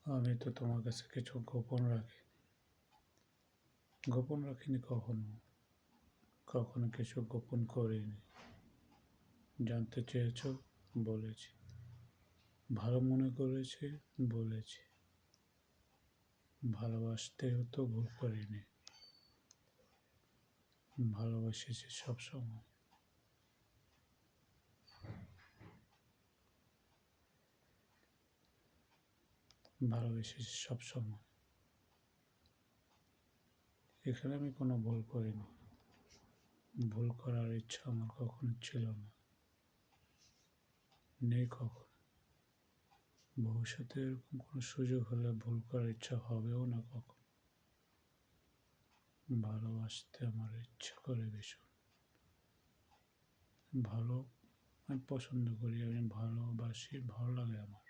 আমি তো তোমার কাছে কিছু গোপন রাখিনি কখনো, কখনো কিছু গোপন করিনি। জানতে চেয়েছো, বলেছি। ভালো মনে করেছি, বলেছি। ভালোবাসতেও তো ভুল করিনি, ভালোবেসেছি সবসময়। ভালোবেসেছি সবসময়। এখানে আমি কোনো ভুল করিনি। ভুল করার ইচ্ছা আমার কখনো ছিল না, নেই কখনো। ভবিষ্যতে এরকম কোনো সুযোগ হলে ভুল করার ইচ্ছা হবেও না কখনো। ভালোবাসতে আমার ইচ্ছা করে ভীষণ। ভালো আমি পছন্দ করি, আমি ভালোবাসি, ভালো লাগে আমার।